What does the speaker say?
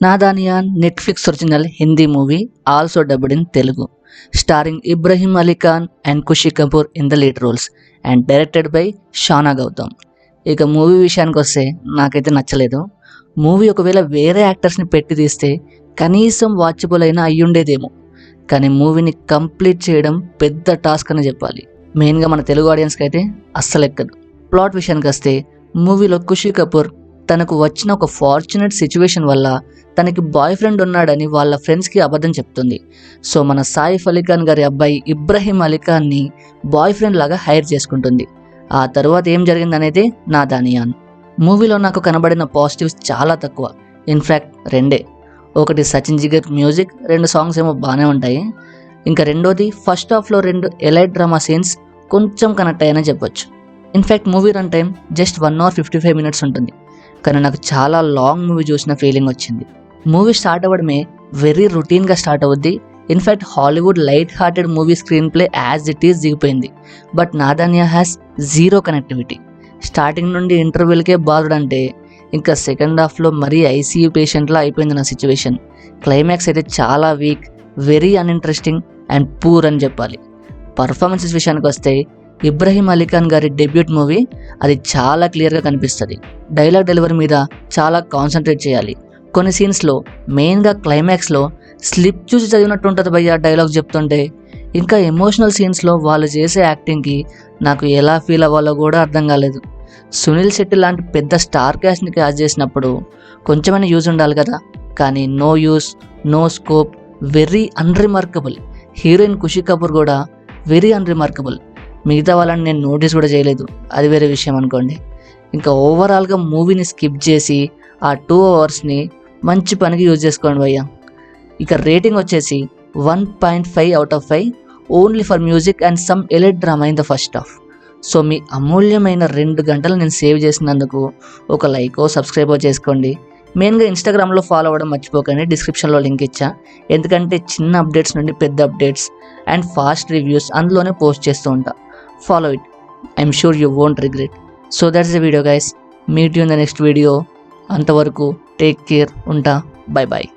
నాదానియాన్ Netflix original Hindi movie, also dubbed in Telugu, starring Ibrahim Ali Khan and Khushi Kapoor in the lead roles and directed by Shauna Gautam. ఇక movie విషయానికి వస్తే నాకైతే నచ్చలేదు. Movie ఒకవేళ వేరే యాక్టర్స్ని పెట్టి తీస్తే కనీసం వాచబుల్ అయినా అయ్యుండేదేమో, కానీ మూవీని కంప్లీట్ చేయడం పెద్ద టాస్క్ అని చెప్పాలి. మెయిన్గా మన తెలుగు ఆడియన్స్కి అయితే అస్సలు ఎక్కదు. ప్లాట్ విషయానికి వస్తే మూవీలో ఖుషీ కపూర్ తనకు వచ్చిన ఒక ఫార్చునేట్ సిచ్యువేషన్ వల్ల తనకి బాయ్ ఫ్రెండ్ ఉన్నాడని వాళ్ళ ఫ్రెండ్స్కి అబద్ధం చెప్తుంది. సో మన సాయిఫ్ అలీ ఖాన్ గారి అబ్బాయి ఇబ్రహీం అలీ ఖాన్ని బాయ్ ఫ్రెండ్ లాగా హైర్ చేసుకుంటుంది. ఆ తర్వాత ఏం జరిగిందనేది నాదానియాన్. మూవీలో నాకు కనబడిన పాజిటివ్స్ చాలా తక్కువ, ఇన్ఫ్యాక్ట్ రెండే. ఒకటి సచిన్ జిగర్ మ్యూజిక్, 2 సాంగ్స్ ఏమో బాగానే ఉంటాయి. ఇంకా రెండోది ఫస్ట్ హాఫ్లో 2 ఎలైట్ డ్రామా సీన్స్ కొంచెం కనెక్ట్ అయ్యాయని చెప్పొచ్చు. In fact movie run time just 1 hour 55 minutes ఉంటుంది, కానీ నాకు చాలా లాంగ్ మూవీ చూసిన ఫీలింగ్ వచ్చింది. మూవీ స్టార్ట్ అవ్వడమే వెరీ రొటీన్గా స్టార్ట్ అవుద్ది. In fact Hollywood light hearted movie screenplay as it is దిగిపోయింది. But Nadaaniyan has zero connectivity. Starting నుండి ఇంటర్వ్యూలకే బాధుడంటే ఇంకా సెకండ్ హాఫ్లో మరీ ఐసీయూ పేషెంట్లా అయిపోయింది నా సిచ్యువేషన్. క్లైమాక్స్ అయితే చాలా week, very uninteresting and poor అని చెప్పాలి. పర్ఫార్మెన్సెస్ విషయానికి వస్తే ఇబ్రహీం అలీ ఖాన్ గారి డెబ్యూట్ మూవీ, అది చాలా క్లియర్గా కనిపిస్తుంది. డైలాగ్ డెలివరీ మీద చాలా కాన్సన్ట్రేట్ చేయాలి. కొన్ని సీన్స్లో మెయిన్గా క్లైమాక్స్లో స్లిప్ చూసి చదివినట్టు ఉంటుంది భయ్య డైలాగ్స్ చెప్తుంటే. ఇంకా ఎమోషనల్ సీన్స్లో వాళ్ళు చేసే యాక్టింగ్కి నాకు ఎలా ఫీల్ అవ్వాలో కూడా అర్థం కాలేదు. సునీల్ శెట్టి లాంటి పెద్ద స్టార్ క్యాస్ట్ని క్యాస్ట్ చేసినప్పుడు కొంచెమైనా యూజ్ ఉండాలి కదా, కానీ no use, no scope, very unremarkable. Heroine Khushi Kapoor కూడా వెరీ అన్రిమార్కబుల్. మిగతా వాళ్ళని నేను నోటీస్ కూడా చేయలేదు, అది వేరే విషయం అనుకోండి. ఇంకా ఓవరాల్గా మూవీని స్కిప్ చేసి ఆ 2 hours మంచి పనికి యూజ్ చేసుకోండి భయ్య. ఇక రేటింగ్ వచ్చేసి 1.5 out of 5 only for music and some elite drama in the first half. So మీ అమూల్యమైన 2 గంటలు నేను సేవ్ చేసినందుకు ఒక లైకో సబ్స్క్రైబో చేసుకోండి. మెయిన్గా ఇన్స్టాగ్రామ్లో ఫాలో అవ్వడం మర్చిపోకండి, డిస్క్రిప్షన్లో లింక్ ఇచ్చా. ఎందుకంటే చిన్న అప్డేట్స్ నుండి పెద్ద అప్డేట్స్ అండ్ ఫాస్ట్ రివ్యూస్ అందులోనే పోస్ట్ చేస్తూ ఉంటా. Follow it. I'm sure you won't regret. So that's the video guys. Meet you in the next video. అంతవరకు టేక్ కేర్, ఉంటా. Bye bye.